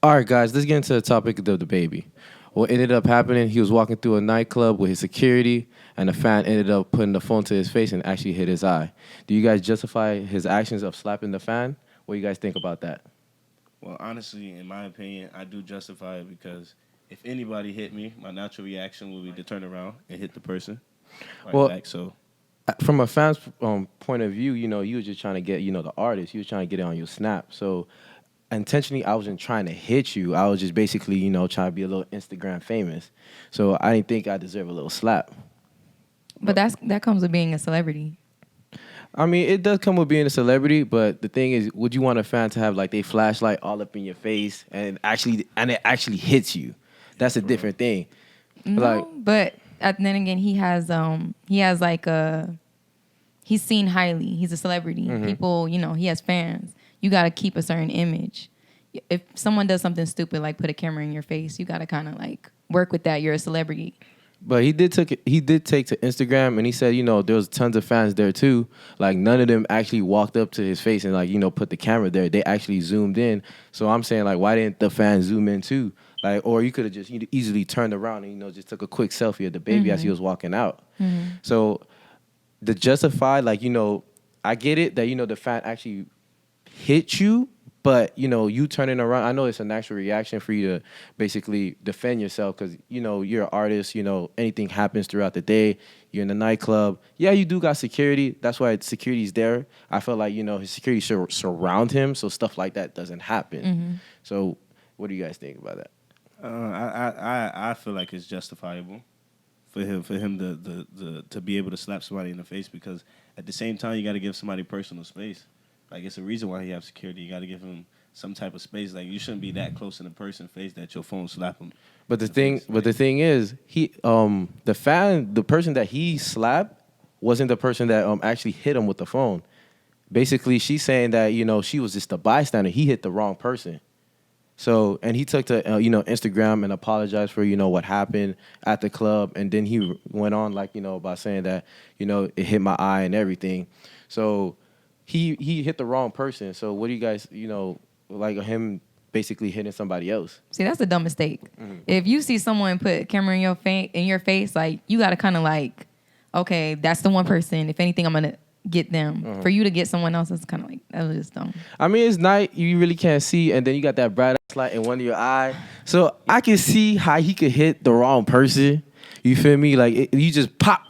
All right, guys, let's get into the topic of the baby. What ended up happening, he was walking through a nightclub with his security, and the fan ended up putting the phone to his face and actually hit his eye. Do you guys justify his actions of slapping the fan? What do you guys think about that? Well, honestly, in my opinion, I do justify it because if anybody hit me, my natural reaction would be to turn around and hit the person right Well, back. So, from a fan's point of view, you were just trying to get, the artist. You were trying to get it on your snap. So intentionally, I wasn't trying to hit you. I was just basically, trying to be a little Instagram famous. So I didn't think I deserve a little slap. But that comes with being a celebrity. I mean, it does come with being a celebrity, but the thing is, would you want a fan to have like their flashlight all up in your face and it actually hits you? That's a different thing. No, Like, but then again, he has like he's seen highly. He's a celebrity. People, he has fans. You got to keep a certain image. If someone does something stupid like put a camera in your face, you got to kind of like work with that. You're a celebrity. but he did take to Instagram and he said, there was tons of fans there too. Like none of them actually walked up to his face and like, put the camera there. They actually zoomed in. So I'm saying like, why didn't the fans zoom in too? Like, or you could have just easily turned around and just took a quick selfie of the baby as he was walking out. So the justified, like, I get it that the fan actually hit you, but you turning around, I know it's a natural reaction for you to basically defend yourself because you're an artist. Anything happens throughout the day. You're in a nightclub. Yeah, you do got security. That's why security's there. I feel like his security should surround him so stuff like that doesn't happen. So what do you guys think about that? I feel like it's justifiable for him to be able to slap somebody in the face because at the same time you got to give somebody personal space. Like it's a reason why he has security. You got to give him some type of space. Like you shouldn't be that close in a person's face that your phone slap him. But the thing is, the person that he slapped wasn't the person that actually hit him with the phone. Basically, she's saying that she was just a bystander. He hit the wrong person. So, and he took to Instagram and apologized for what happened at the club, and then he went on like by saying that it hit my eye and everything. So he hit the wrong person. So what do you guys like him basically hitting somebody else? See, that's a dumb mistake. If you see someone put a camera in your face, like you got to kind of like, okay, that's the one person. If anything, I'm gonna get them. For you to get someone else, it's kind of like that was just dumb. I mean, it's night, you really can't see, and then you got that bright ass light in one of your eye. So I can see how he could hit the wrong person. You feel me? Like you just pop,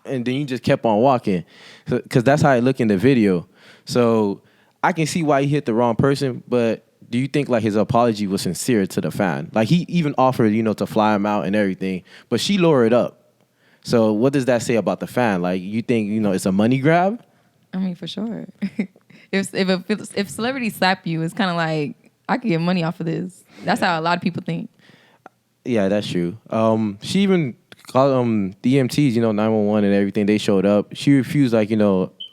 and then you just kept on walking, because that's how it looked in the video. So I can see why he hit the wrong person, but do you think like his apology was sincere to the fan? Like he even offered, to fly him out and everything, but she lowered up. So what does that say about the fan? Like you think, it's a money grab? I mean, for sure. if celebrities slap you, it's kind of like I could get money off of this. That's how a lot of people think. Yeah, that's true. She even called the EMTs, 911 and everything. They showed up. She refused like,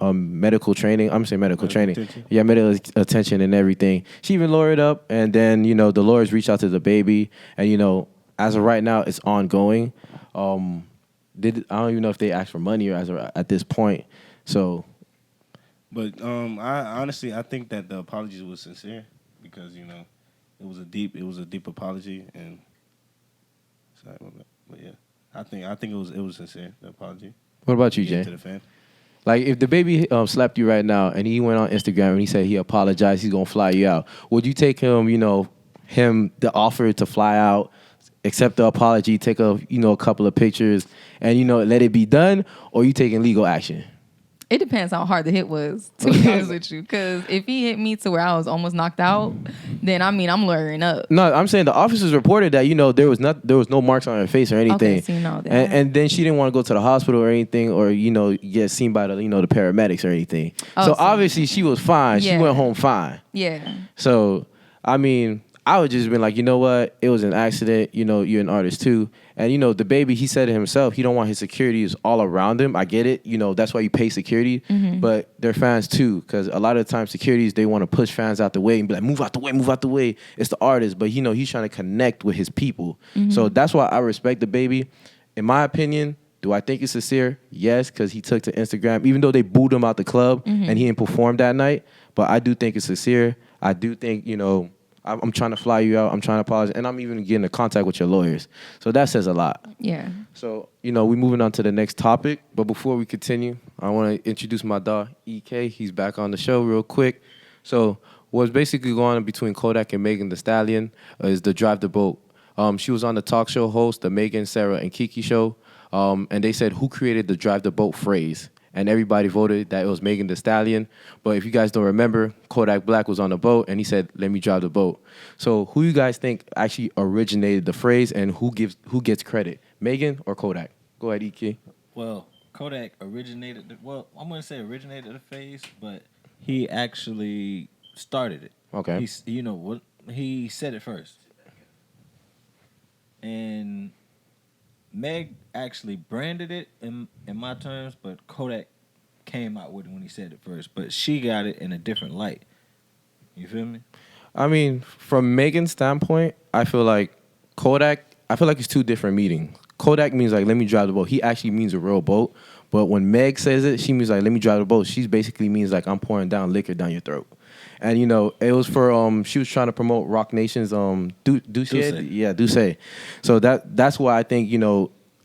medical training. I'm saying medical training. Attention. Yeah, medical attention and everything. She even lowered up, and then the lawyers reached out to the baby, and as of right now, it's ongoing. I don't even know if they asked for money or at this point. So, But I think that the apologies was sincere because it was a deep apology and sorry, but yeah, I think it was sincere, the apology. what about you, Jay? To the fan. Like, if the baby slapped you right now and he went on Instagram and he said he apologized, he's gonna fly you out. Would you take him, the offer to fly out, accept the apology, take a couple of pictures, and let it be done, or you taking legal action? It depends how hard the hit was, to be honest with you. Because if he hit me to where I was almost knocked out, then I'm lawyering up. No, I'm saying the officers reported that there was no marks on her face or anything. Okay, so and then she didn't want to go to the hospital or anything, or get seen by the the paramedics or anything. So obviously she was fine. Yeah. She went home fine. Yeah. So I mean, I would just been like, what? It was an accident. You're an artist too. And, the baby, he said it himself, he don't want his securities all around him. I get it. That's why you pay security. But they're fans too, because a lot of the time securities, they want to push fans out the way and be like, move out the way, move out the way. It's the artist. But, he's trying to connect with his people. So that's why I respect the baby. In my opinion, do I think it's sincere? Yes, because he took to Instagram, even though they booed him out the club and he didn't perform that night. But I do think it's sincere. I do think, I'm trying to fly you out. I'm trying to apologize, and I'm even getting in contact with your lawyers. So that says a lot. Yeah. So we're moving on to the next topic. But before we continue, I want to introduce my dog EK. He's back on the show real quick. So what's basically going on between Kodak and Megan Thee Stallion is the Drive the Boat. She was on the talk show host, the Megan, Sarah, and Kiki show, and they said who created the Drive the Boat phrase. And everybody voted that it was Megan Thee Stallion. But if you guys don't remember, Kodak Black was on the boat, and he said, "Let me drive the boat." So who you guys think actually originated the phrase, and who gets credit, Megan or Kodak? Go ahead, EK. Well, Kodak originated. I'm gonna say originated the phase, but he actually started it. Okay. He said it first, and Meg actually branded it in my terms, but Kodak came out with it when he said it first. But she got it in a different light. You feel me? I mean, from Megan's standpoint, I feel like it's two different meanings. Kodak means like, let me drive the boat. He actually means a real boat. But when Meg says it, she means like, let me drive the boat. She basically means like, I'm pouring down liquor down your throat. And it was for she was trying to promote Rock Nation's Duce. Yeah, Duce. So that's why I think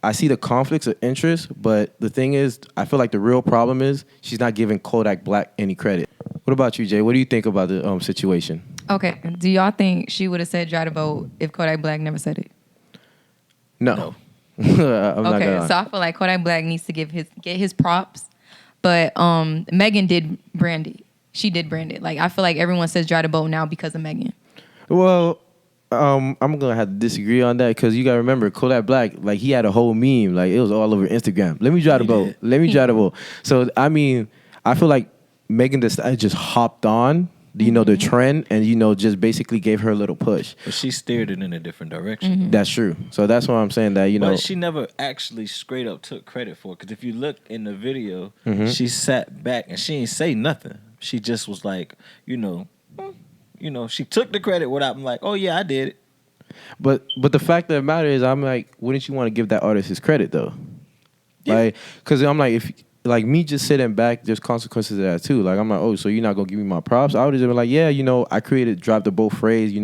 I see the conflicts of interest, but the thing is, I feel like the real problem is she's not giving Kodak Black any credit. What about you, Jay? What do you think about the situation? Okay. Do y'all think she would have said "drive the boat" if Kodak Black never said it? No. I'm not Okay, gonna. so I feel like Kodak Black needs to get his props, but Megan did brand it. She did brand it. Like I feel like everyone says "drive the boat" now because of Megan. Well, I'm gonna have to disagree on that because you gotta remember Kodak Black, like he had a whole meme, like it was all over Instagram. Let me drive the boat. Let me drive the boat. So I mean, I feel like Megan Thee Stallion just hopped on, the trend, and just basically gave her a little push. But she steered it in a different direction. That's true. So that's why I'm saying that But she never actually straight up took credit for it. Because if you look in the video, she sat back and she ain't say nothing. She just was like, she took the credit without I'm like, oh yeah, I did it. But the fact of the matter is, I'm like, wouldn't you want to give that artist his credit though? Yeah. Like, because I'm like, if like me just sitting back, there's consequences to that too. Like I'm like, oh, so you're not gonna give me my props? I would just be like, yeah, I created "drive the boat" phrase,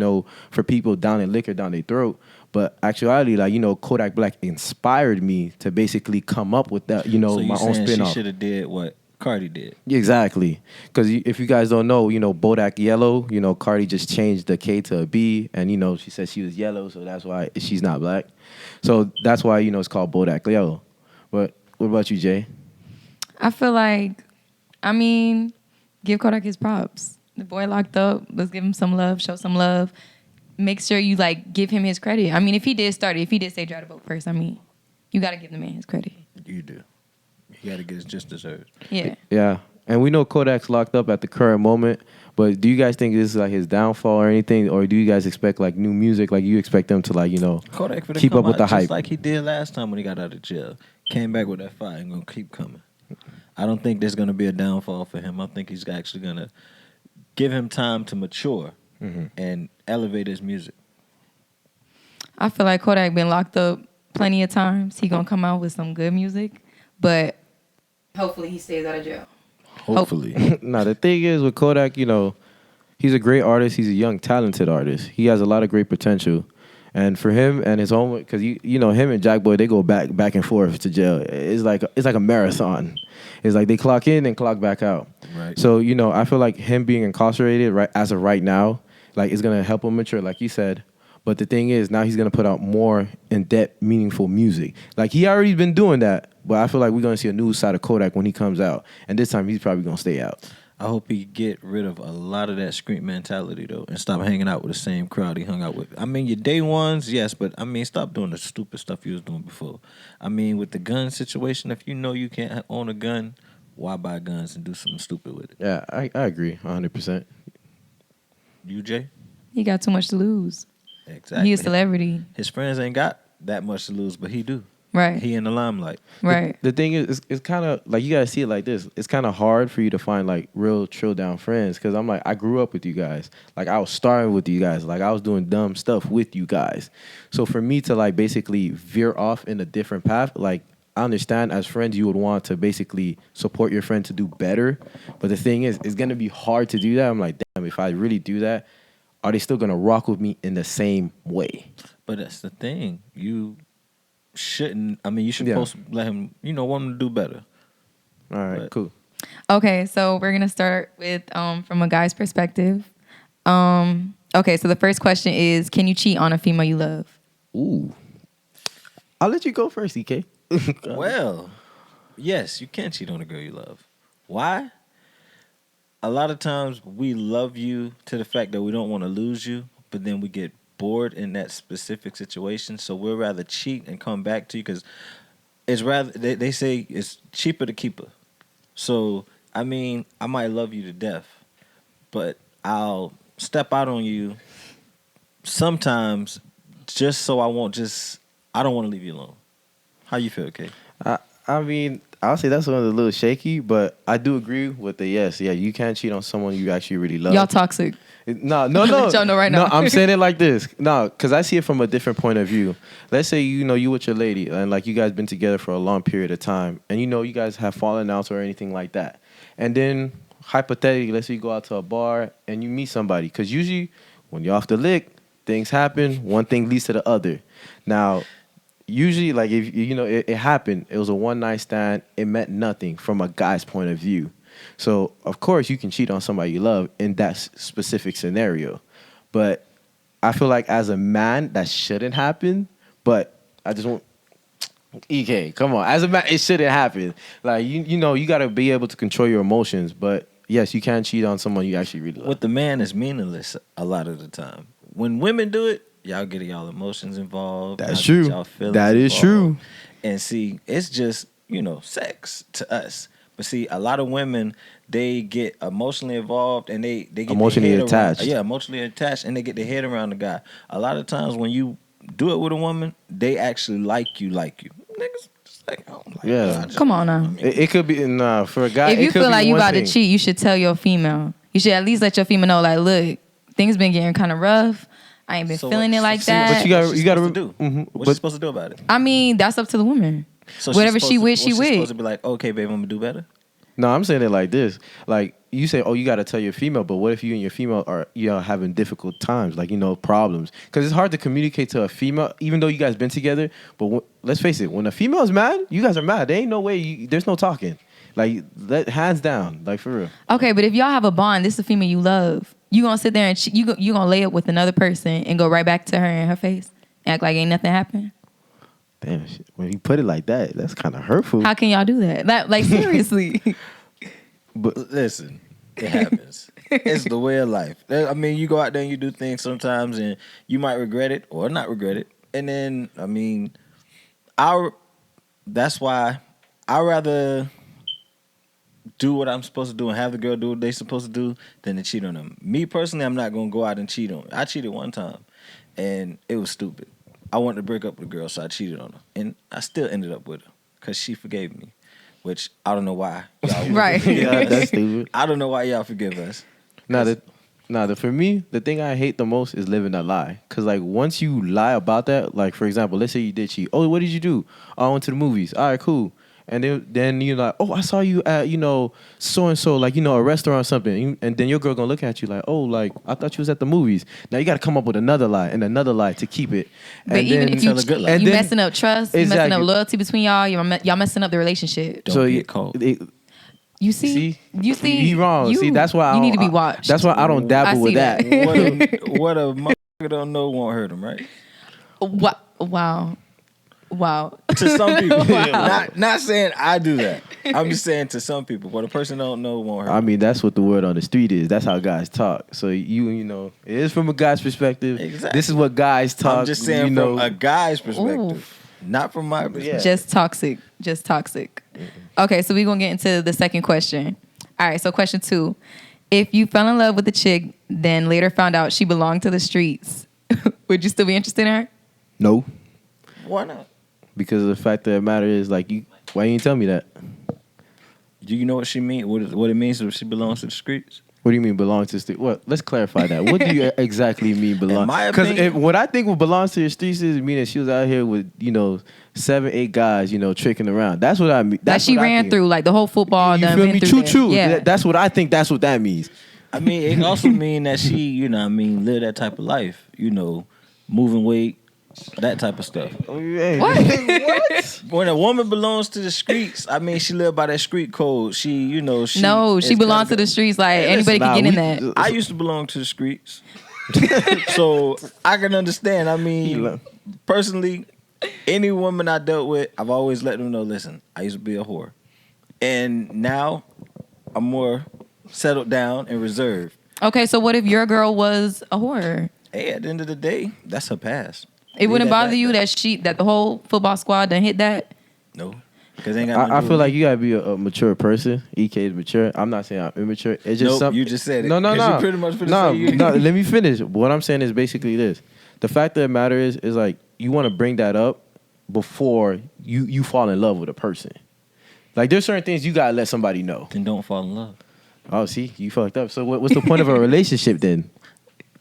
for people down in liquor down their throat. But actuality, like Kodak Black inspired me to basically come up with that, So my own spin-off. She should have did what Cardi did. Exactly, because if you guys don't know, Bodak Yellow, Cardi just changed the K to a B, and she said she was yellow, so that's why she's not black. So that's why it's called Bodak Yellow. But what about you, Jay? I feel like, give Kodak his props. The boy locked up. Let's give him some love. Show some love. Make sure you give him his credit. If he did start it, if he did say "drive the boat" first, you got to give the man his credit. You do. You got to get his just deserved. Yeah. Yeah, and we know Kodak's locked up at the current moment. But do you guys think this is like his downfall or anything, or do you guys expect like new music? Like you expect them to Kodak keep up with the hype, just like he did last time when he got out of jail. Came back with that fire and gonna keep coming. I don't think there's gonna be a downfall for him. I think he's actually gonna give him time to mature and elevate his music. I feel like Kodak been locked up plenty of times. He gonna come out with some good music, but hopefully he stays out of jail. Hopefully. Now the thing is with Kodak, he's a great artist. He's a young, talented artist. He has a lot of great potential. And for him and his own, because him and Jack Boy, they go back and forth to jail. It's like a marathon. It's like they clock in and clock back out. Right. So I feel like him being incarcerated right as of right now, like it's gonna help him mature, like you said. But the thing is, now he's gonna put out more in-depth, meaningful music. Like he already been doing that, but I feel like we're gonna see a new side of Kodak when he comes out. And this time he's probably gonna stay out. I hope he get rid of a lot of that street mentality though, and stop hanging out with the same crowd he hung out with. Your day ones, yes, but stop doing the stupid stuff you was doing before. With the gun situation, if you know you can't own a gun, why buy guns and do something stupid with it? Yeah, I agree 100%. You, Jay? He got too much to lose. Exactly. He a celebrity. His friends ain't got that much to lose, but he do. Right. He in the limelight. Right. The thing is, it's kind of like you gotta see it like this. It's kind of hard for you to find like real chill down friends because I'm like I grew up with you guys. Like I was starting with you guys. Like I was doing dumb stuff with you guys. So for me to like basically veer off in a different path, like I understand as friends you would want to basically support your friend to do better. But the thing is, it's gonna be hard to do that. I'm like, damn, if I really do that, are they still gonna rock with me in the same way? But that's the thing. You shouldn't. I mean, you should Yeah. supposed to let him. Want him to do better. All right, But- cool. Okay, so we're gonna start with from a guy's perspective. Okay, so the first question is, can you cheat on a female you love? Ooh, I'll let you go first, EK. Well, yes, you can cheat on a girl you love. Why? A lot of times we love you to the fact that we don't want to lose you, but then we get bored in that specific situation. So we'll rather cheat and come back to you because it's rather they say it's cheaper to keep her. So I mean, I might love you to death, but I'll step out on you sometimes just so I don't want to leave you alone. How you feel, Kay? I mean, I'll say that's one of the little shaky, but I do agree with the yes. Yeah, you can't cheat on someone you actually really love. Y'all toxic. No. Let y'all know right now. No, I'm saying it like this. No, because I see it from a different point of view. Let's say you with your lady and like you guys been together for a long period of time, and you guys have fallen out or anything like that, and then hypothetically, let's say you go out to a bar and you meet somebody, because usually when you're off the lick, things happen. One thing leads to the other. Now, usually, like if it happened, it was a one night stand. It meant nothing from a guy's point of view. So of course you can cheat on somebody you love in that specific scenario, but I feel like as a man that shouldn't happen. But I just want EK, come on, as a man it shouldn't happen. Like you got to be able to control your emotions. But yes, you can cheat on someone you actually really love. With the man is meaningless a lot of the time. When women do it, y'all get y'all emotions involved. That's y'all get true. y'all feelings That is involved. true. And see, it's just, sex to us. But see, a lot of women, they get emotionally involved and they get Emotionally their head attached. Around, emotionally attached, and they get their head around the guy. A lot of times when you do it with a woman, they actually like you. Niggas just like, oh, Yeah. Come on now. It could be for a guy. If it you could feel be like you one about thing. to cheat, you should tell your female. You should at least let your female know, like, look, things been getting kind of rough. I ain't been feeling it like that. But you gotta do. Mhm. What's But- she supposed to do about it? I mean, that's up to the woman. So Whatever she's she supposed with, to, she she's with. supposed to be like, okay, babe, I'm gonna do better. No, I'm saying it like this. Like you say, oh, you got to tell your female, but what if you and your female are having difficult times, like problems? Because it's hard to communicate to a female, even though you guys been together. But let's face it, when a female is mad, you guys are mad. There ain't no way. There's no talking. Like hands down, like for real. Okay, but if y'all have a bond, this is a female you love. You gonna sit there and you gonna lay up with another person and go right back to her in her face, act like ain't nothing happened. Damn, when you put it like that, that's kind of hurtful. How can y'all do that? Like seriously. But Listen, it happens. It's the way of life. I mean, you go out there and you do things sometimes, and you might regret it or not regret it. And then, I mean, that's why I rather do what I'm supposed to do and have the girl do what they supposed to do than to cheat on them. Me personally, I'm not gonna go out and cheat on. I cheated one time, and it was stupid. I wanted to break up with a girl, so I cheated on her, and I still ended up with her because she forgave me, which I don't know why. Y'all Right. yeah, that's stupid. I don't know why y'all forgive us. For me, the thing I hate the most is living a lie. Cause like once you lie about that, like for example, let's say you did cheat. Oh, what did you do? Oh, I went to the movies. All right, cool. And then you're like, oh, I saw you at so and so, like a restaurant or something. And then your girl gonna look at you like, oh, like I thought you was at the movies. Now you got to come up with another lie and another lie to keep it. But and even then, if you tell a good lie. you messing up trust, you messing Exactly. up loyalty between y'all, y'all messing up the relationship. Don't get caught. You see, he wrong. See, that's why you need to be watched. That's why I don't dabble I with see that. What a motherfucker don't know won't hurt him, right? Wow. To some people, not saying I do that. I'm just saying to some people, what a person don't know won't hurt. I mean, that's what the word on the street is. That's how guys talk. So it is from a guy's perspective. Exactly. This is what guys talk. I'm just saying from a guy's perspective, not from my perspective. Yeah. Just toxic. Okay, so we're gonna get into the second question. All right, so question 2. If you fell in love with a chick, then later found out she belonged to the streets, would you still be interested in her? No, Why not? because the fact of the matter is, like, why you didn't tell me that? Do you know what she mean? What it means if she belongs to the streets? What do you mean belong to the street? What? Let's clarify that. What do you exactly mean belong? In my Because opinion- what I think what belongs to the streets is meaning she was out here with 7, 8 guys tricking around. That's what I mean. That she ran through, like the whole football. You done feel been me? through True. there. Yeah. That's what I think. That's what that means. I mean, it also mean that she, live that type of life. Moving weight, that type of stuff. What? When a woman belongs to the streets, I mean, she live by that street code. She belongs to the streets. Like anybody can get in that. I used to belong to the streets, so I can understand. I mean, personally, any woman I dealt with, I've always let them know. Listen, I used to be a whore, and now I'm more settled down and reserved. Okay, so what if your girl was a whore? Hey, at the end of the day, that's her past. It wouldn't bother you that the whole football squad done hit that? No. Because I feel like you gotta be a mature person. EK is mature. I'm not saying I'm immature. It's just something. You just said it. No. You pretty much No. Let me finish. What I'm saying is basically this: the fact of the matter is like you want to bring that up before you fall in love with a person. Like there's certain things you gotta let somebody know. Then don't fall in love. Oh, see, you fucked up. So what's the point of a relationship then?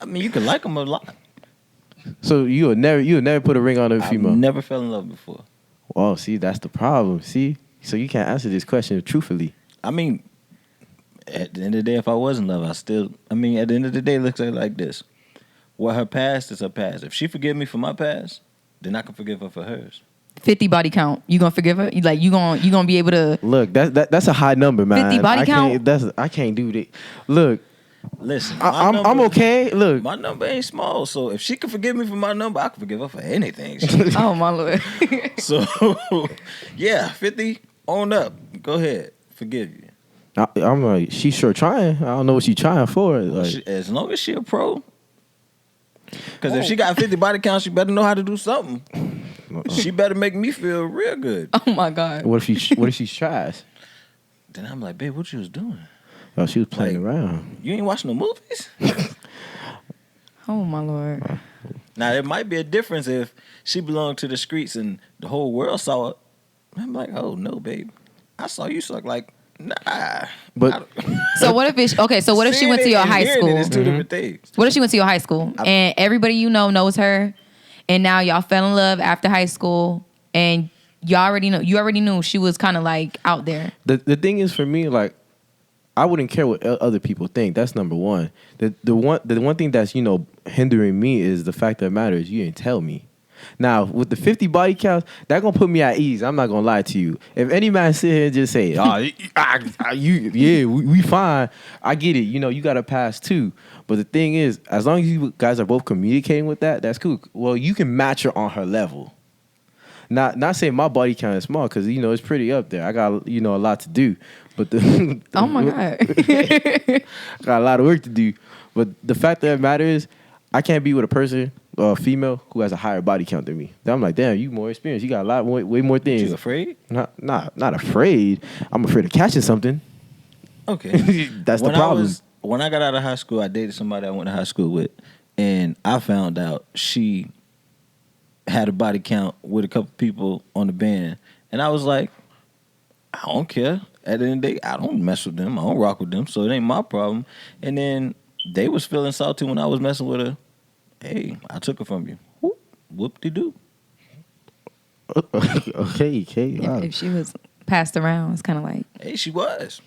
I mean, you can like them a lot. So you would never put a ring on a female. I've never fell in love before. Oh, see, that's the problem. See, so you can't answer this question truthfully. I mean, at the end of the day, if I was in love, at the end of the day, it looks like this. What her past is her past. If she forgive me for my past, then I can forgive her for hers. 50 body count. You gonna forgive her? Like you gonna be able to look? That's a high number, man. 50 body count. I can't do that. Look, listen, I'm okay. Look, my number ain't small, so if she can forgive me for my number, I can forgive her for anything. Oh my Lord. So, yeah, 50 on up. Go ahead, forgive you. I'm like, she's sure trying. I don't know what she's trying for. Like, as long as she a pro. Because if she got 50 body counts, she better know how to do something. She better make me feel real good. Oh my God. What if she's trash? Then I'm like, babe, what you was doing? Oh, she was playing around. You ain't watching no movies? Oh my Lord. Now there might be a difference if she belonged to the streets and the whole world saw it. I'm like, oh no, babe. I saw you suck like, nah. But so what if so what if she went to your high school? It's two different things. What if she went to your high school and everybody you know knows her, and now y'all fell in love after high school, and you already knew she was kind of like out there. The thing is, for me, like, I wouldn't care what other people think. That's number one. The one thing that's hindering me is the fact that it matters. You didn't tell me. Now with the 50 body counts, that gonna put me at ease. I'm not gonna lie to you. If any man sit here and just say, we fine. I get it. You got to pass too. But the thing is, as long as you guys are both communicating with that, that's cool. Well, you can match her on her level. Not saying my body count is small because it's pretty up there. I got a lot to do. But oh my God, got a lot of work to do. But the fact that it matters, I can't be with a person, a female, who has a higher body count than me. Then I'm like, damn, you more experienced. You got a lot more, way more things. You afraid? Not afraid. I'm afraid of catching something. Okay, that's the problem. When I got out of high school, I dated somebody I went to high school with, and I found out she had a body count with a couple people on the band, and I was like, I don't care. At the end of the day, I don't mess with them. I don't rock with them, so it ain't my problem. And then they was feeling salty when I was messing with her. Hey, I took her from you. Whoop-de-doo. Okay. Wow. If she was passed around, it's kind of like. Hey, she was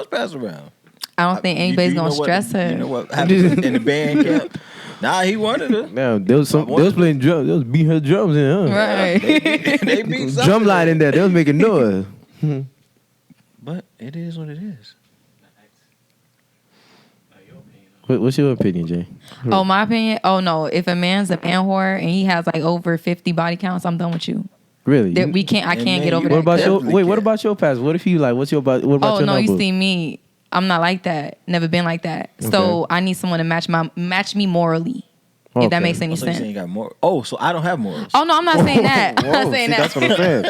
passed around. I don't think anybody's gonna stress her. You know what happened in the band camp? Nah, he wanted her. Now they was playing drums. They was beating her drums in, huh? Right. They beat drum line in there. They was making noise. But it is what it is. What's your opinion, Jay? Oh, my opinion? Oh no, if a man's a man whore and he has like over 50 body counts, I'm done with you. Really? I can't get over what that. About what about your past? What if you like? What's your what about your no, number? you see me. I'm not like that. Never been like that. Okay. So I need someone to match me morally. Okay. If that makes any sense. So you got more. Oh, so I don't have morals. Oh no, I'm not saying that. I'm not saying that. That's what I'm saying.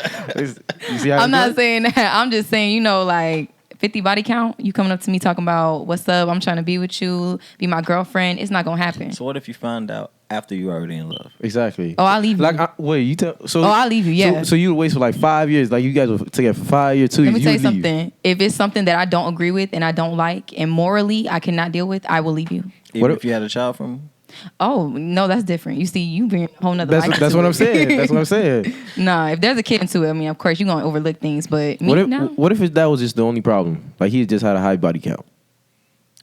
You see how I'm not saying that. I'm just saying, like 50 body count. You coming up to me talking about what's up? I'm trying to be with you, be my girlfriend. It's not gonna happen. So what if you find out after you already in love? Exactly. Oh, I'll leave you. Wait, you tell. So. Oh, I'll leave you. Yeah. So you would wait for like 5 years. Like you guys were together for 5 years, 2 years. Let me tell you something. If it's something that I don't agree with and I don't like and morally I cannot deal with, I will leave you. Even if you had a child from him? Oh no, that's different. You see, you bring a whole nother life. That's what I'm saying. That's what I'm saying. Nah, if there's a kid into it, I mean, of course you're gonna overlook things. But me, what if that was just the only problem? Like he just had a high body count.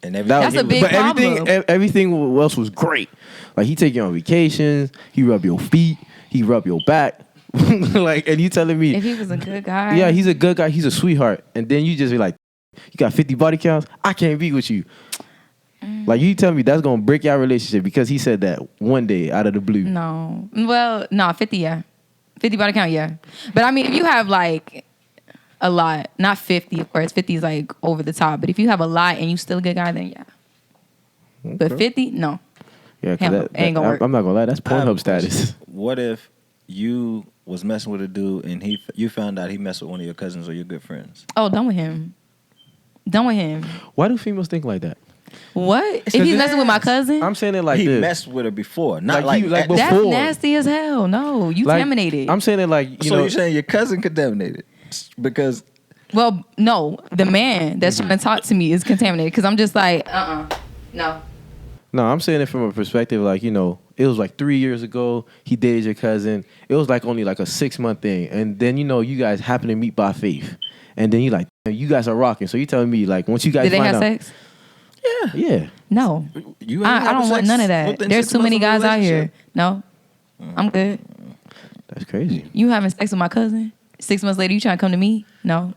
And That's a big but everything problem. everything else was great. Like he take you on vacations, he rub your feet, he rub your back. Like, and you telling me If he was a good guy. yeah, he's a good guy, he's a sweetheart. And then you just be like, you got 50 body counts? I can't be with you. Like you telling me that's gonna break your relationship because he said that one day out of the blue. No. Well, no, 50, yeah. 50 body count, yeah. But I mean, if you have like a lot, not 50, of course. 50 is like over the top. But if you have a lot and you still a good guy, then yeah. But 50, no. Yeah, Hell, because ain't gonna work. I'm not gonna lie, that's I have a Pornhub status. question. What if you was messing with a dude and you found out he messed with one of your cousins or your good friends? Oh, done with him. Done with him. Why do females think like that? What? If he's messing with my cousin? I'm saying it like he this. messed with her before, not Like he- like at- before. That's nasty as hell. No, you Like, contaminated. I'm saying it like, you So know. you're saying your cousin contaminated because Well, no, the man that's trying to talk to me is contaminated because I'm just like, no. No, I'm saying it from a perspective like, you know, it was like 3 years ago. He dated your cousin. It was like only like a 6-month thing. And then, you know, you guys happen to meet by faith. And then you like, you guys are rocking. So you telling me like once you guys Did they find have out. sex? Yeah. No. you ain't I having don't want sex none of that. within There's 6 too many months of guys a out here. relationship? No. I'm good. That's crazy. You having sex with my cousin? 6 months later, you trying to come to me? No.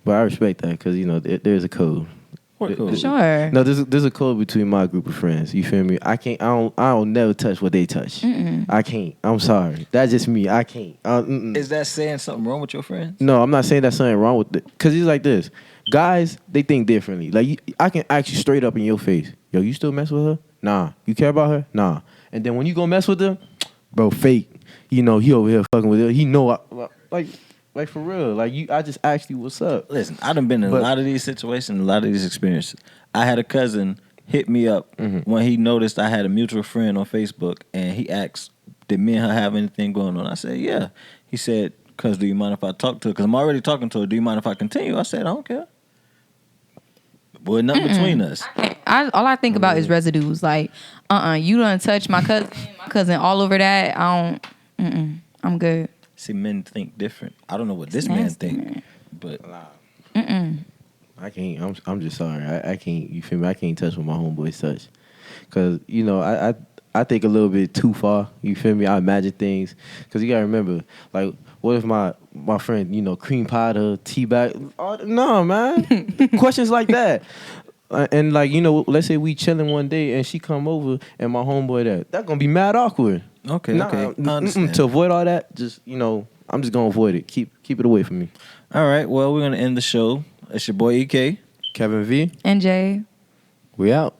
But I respect that because, you know, there's a code. What code? Sure. No, there's a code between my group of friends. You feel me? I don't never touch what they touch. I can't. I'm sorry. That's just me. I can't. Is that saying something wrong with your friends? No, I'm not saying there's something wrong with it. Because it's like this. Guys, they think differently. Like, I can ask you straight up in your face. Yo, you still mess with her? Nah. You care about her? Nah. And then when you go mess with her, bro, fake. You know, he over here fucking with her. He know, like for real. Like, I just asked you what's up. Listen, I done been in a lot of these situations, a lot of these experiences. I had a cousin hit me up when he noticed I had a mutual friend on Facebook, and he asked, did me and her have anything going on? I said, yeah. He said, cuz do you mind if I talk to her? Because I'm already talking to her. Do you mind if I continue? I said, I don't care. Boy, nothing between us. All I think about is residues. Like, you done touch my cousin all over that. I'm good. See, men think different. I don't know what this It's man nasty, think, man. but I can't. I'm just sorry. I can't. You feel me? I can't touch what my homeboys touch, cause you know I think a little bit too far. You feel me? I imagine things, cause you gotta remember, like, what if my friend, you know, cream pie her, tea bag? Oh, no, man. Questions like that. And like, you know, let's say we chilling one day and she come over and my homeboy that's gonna be mad awkward. okay. I understand. To avoid all that, just, you know, I'm just gonna avoid it. Keep it away from me. All right, well, we're going to end the show. It's your boy EK. Kevin V, And Jay. we out.